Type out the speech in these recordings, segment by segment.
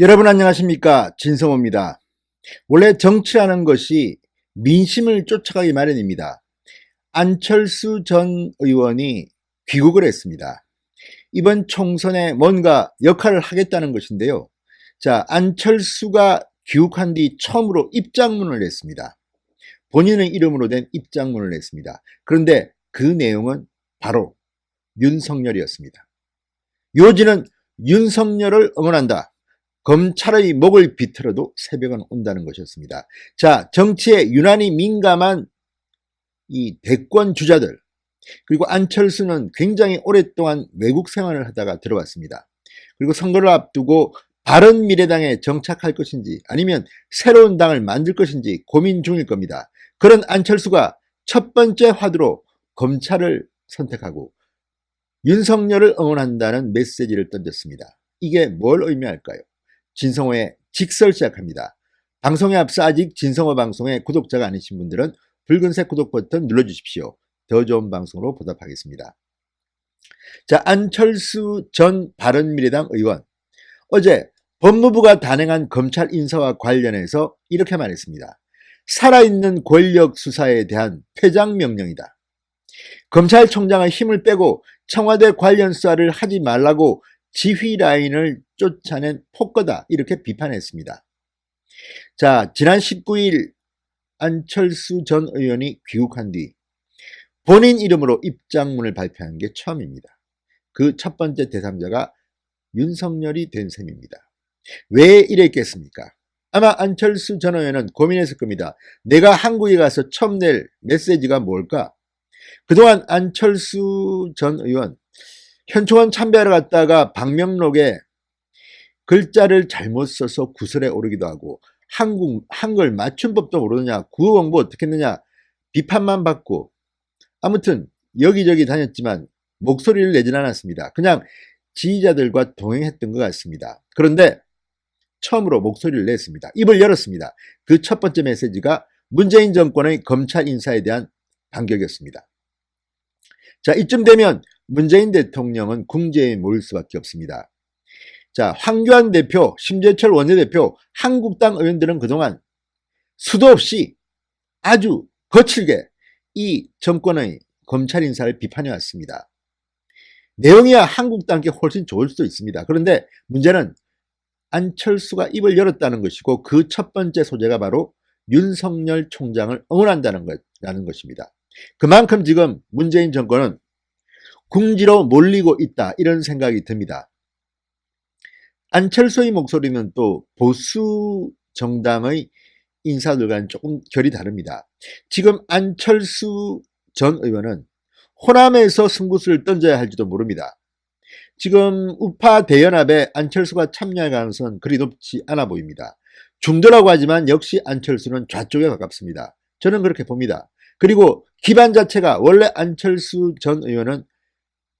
여러분 안녕하십니까, 진성호입니다. 원래 정치라는 것이 민심을 쫓아가기 마련입니다. 안철수 전 의원이 귀국을 했습니다. 이번 총선에 뭔가 역할을 하겠다는 것인데요. 자, 안철수가 귀국한 뒤 처음으로 입장문을 냈습니다. 본인의 이름으로 된 입장문을 냈습니다. 그런데 그 내용은 바로 윤석열이었습니다. 요지는 윤석열을 응원한다. 검찰의 목을 비틀어도 새벽은 온다는 것이었습니다. 자, 정치에 유난히 민감한 이 대권 주자들, 그리고 안철수는 굉장히 오랫동안 외국 생활을 하다가 들어왔습니다. 그리고 선거를 앞두고 바른미래당에 정착할 것인지 아니면 새로운 당을 만들 것인지 고민 중일 겁니다. 그런 안철수가 첫 번째 화두로 검찰을 선택하고 윤석열을 응원한다는 메시지를 던졌습니다. 이게 뭘 의미할까요? 진성호의 직설 시작합니다. 방송에 앞서 아직 진성호 방송의 구독자가 아니신 분들은 붉은색 구독 버튼 눌러주십시오. 더 좋은 방송으로 보답하겠습니다. 자, 안철수 전 바른미래당 의원, 어제 법무부가 단행한 검찰 인사와 관련해서 이렇게 말했습니다. 살아있는 권력 수사에 대한 퇴장명령이다. 검찰총장의 힘을 빼고 청와대 관련 수사를 하지 말라고 지휘 라인을 쫓아낸 폭거다, 이렇게 비판했습니다. 자, 지난 19일 안철수 전 의원이 귀국한 뒤 본인 이름으로 입장문을 발표한 게 처음입니다. 그 첫 번째 대상자가 윤석열이 된 셈입니다. 왜 이랬겠습니까? 아마 안철수 전 의원은 고민했을 겁니다. 내가 한국에 가서 처음 낼 메시지가 뭘까? 그동안 안철수 전 의원 현충원 참배하러 갔다가 방명록에 글자를 잘못 써서 구설에 오르기도 하고 한글 맞춤법도 모르느냐, 국어 공부 어떻게 했느냐 비판만 받고, 아무튼 여기저기 다녔지만 목소리를 내진 않았습니다. 그냥 지지자들과 동행했던 것 같습니다. 그런데 처음으로 목소리를 냈습니다. 입을 열었습니다. 그 첫 번째 메시지가 문재인 정권의 검찰 인사에 대한 반격이었습니다. 자, 이쯤 되면 문재인 대통령은 궁지에 모일 수밖에 없습니다. 자, 황교안 대표, 심재철 원내대표, 한국당 의원들은 그동안 수도 없이 아주 거칠게 이 정권의 검찰 인사를 비판해 왔습니다. 내용이야 한국당께 훨씬 좋을 수도 있습니다. 그런데 문제는 안철수가 입을 열었다는 것이고, 그 첫 번째 소재가 바로 윤석열 총장을 응원한다는 것입니다. 그만큼 지금 문재인 정권은 궁지로 몰리고 있다, 이런 생각이 듭니다. 안철수의 목소리는 또 보수 정당의 인사들과는 조금 결이 다릅니다. 지금 안철수 전 의원은 호남에서 승부수를 던져야 할지도 모릅니다. 지금 우파 대연합에 안철수가 참여할 가능성은 그리 높지 않아 보입니다. 중도라고 하지만 역시 안철수는 좌쪽에 가깝습니다. 저는 그렇게 봅니다. 그리고 기반 자체가 원래 안철수 전 의원은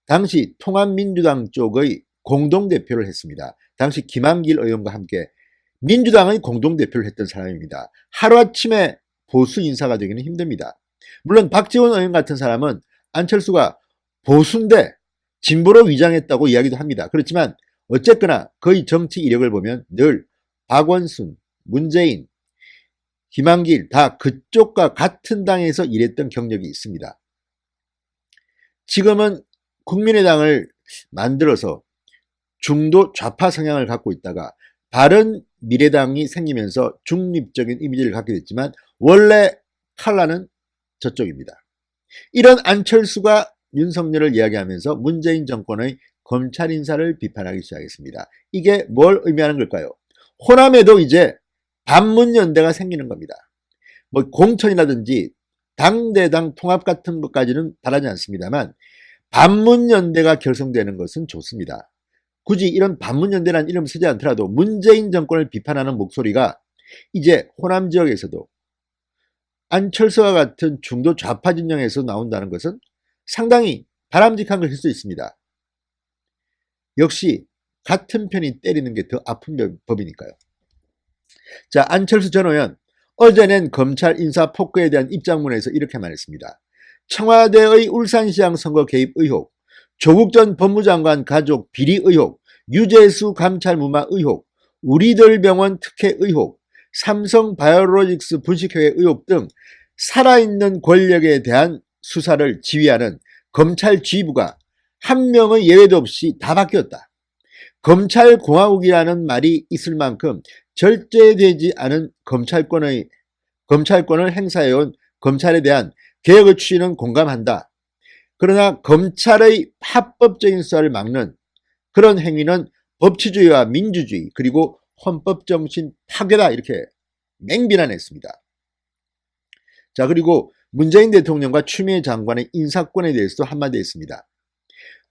당시 통합민주당 쪽의 공동대표를 했습니다. 당시 김한길 의원과 함께 민주당의 공동대표를 했던 사람입니다. 하루아침에 보수 인사가 되기는 힘듭니다. 물론 박지원 의원 같은 사람은 안철수가 보수인데 진보로 위장했다고 이야기도 합니다. 그렇지만 어쨌거나 그의 정치 이력을 보면 늘 박원순, 문재인, 김한길 다 그쪽과 같은 당에서 일했던 경력이 있습니다. 지금은 국민의당을 만들어서 중도 좌파 성향을 갖고 있다가 바른미래당이 생기면서 중립적인 이미지를 갖게 됐지만 원래 칼라는 저쪽입니다. 이런 안철수가 윤석열을 이야기하면서 문재인 정권의 검찰 인사를 비판하기 시작했습니다. 이게 뭘 의미하는 걸까요? 호남에도 이제 반문연대가 생기는 겁니다. 뭐 공천이라든지 당대당 통합 같은 것까지는 바라지 않습니다만 반문연대가 결성되는 것은 좋습니다. 굳이 이런 반문연대라는 이름 쓰지 않더라도 문재인 정권을 비판하는 목소리가 이제 호남 지역에서도 안철수와 같은 중도 좌파 진영에서 나온다는 것은 상당히 바람직한 것일 수 있습니다. 역시 같은 편이 때리는 게 더 아픈 법이니까요. 자, 안철수 전 의원 어제 낸 검찰 인사 폭거에 대한 입장문에서 이렇게 말했습니다. 청와대의 울산시장 선거 개입 의혹, 조국 전 법무장관 가족 비리 의혹, 유재수 감찰 무마 의혹, 우리들 병원 특혜 의혹, 삼성 바이오로직스 분식회계 의혹 등 살아있는 권력에 대한 수사를 지휘하는 검찰 지휘부가 한 명의 예외도 없이 다 바뀌었다. 검찰공화국이라는 말이 있을 만큼 절제되지 않은 검찰권을 행사해온 검찰에 대한 개혁의 취지는 공감한다. 그러나 검찰의 합법적인 수사를 막는 그런 행위는 법치주의와 민주주의 그리고 헌법정신 파괴다, 이렇게 맹비난했습니다. 자, 그리고 문재인 대통령과 추미애 장관의 인사권에 대해서도 한마디 했습니다.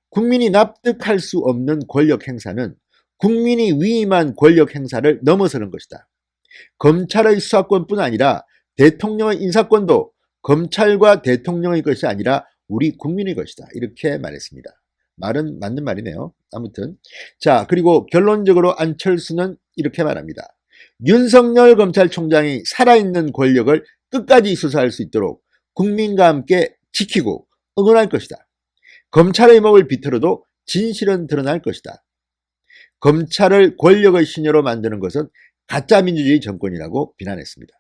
국민이 납득할 수 없는 권력 행사는 국민이 위임한 권력 행사를 넘어서는 것이다. 검찰의 수사권뿐 아니라 대통령의 인사권도 검찰과 대통령의 것이 아니라 우리 국민의 것이다, 이렇게 말했습니다. 말은 맞는 말이네요. 아무튼 자, 그리고 결론적으로 안철수는 이렇게 말합니다. 윤석열 검찰총장이 살아있는 권력을 끝까지 수사할 수 있도록 국민과 함께 지키고 응원할 것이다. 검찰의 목을 비틀어도 진실은 드러날 것이다. 검찰을 권력의 신여로 만드는 것은 가짜 민주주의 정권이라고 비난했습니다.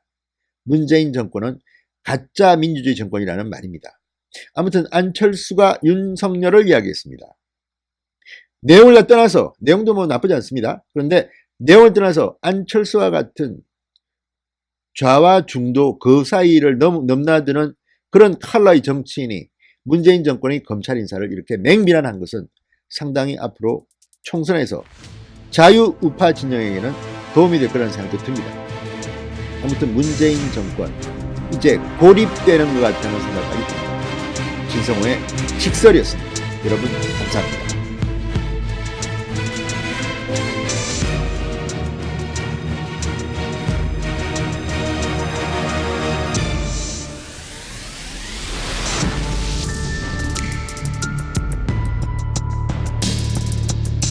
문재인 정권은 가짜 민주주의 정권이라는 말입니다. 아무튼 안철수가 윤석열을 이야기했습니다. 내용을 떠나서, 내용도 뭐 나쁘지 않습니다. 그런데 내용을 떠나서 안철수와 같은 좌와 중도 그 사이를 넘나드는 그런 컬러의 정치인이 문재인 정권의 검찰 인사를 이렇게 맹비난한 것은 상당히 앞으로 총선에서 자유우파 진영에게는 도움이 될 거라는 생각도 듭니다. 아무튼 문재인 정권 이제 고립되는 것 같다는 생각까지 듭니다. 진성호의 직설이었습니다. 여러분 감사합니다.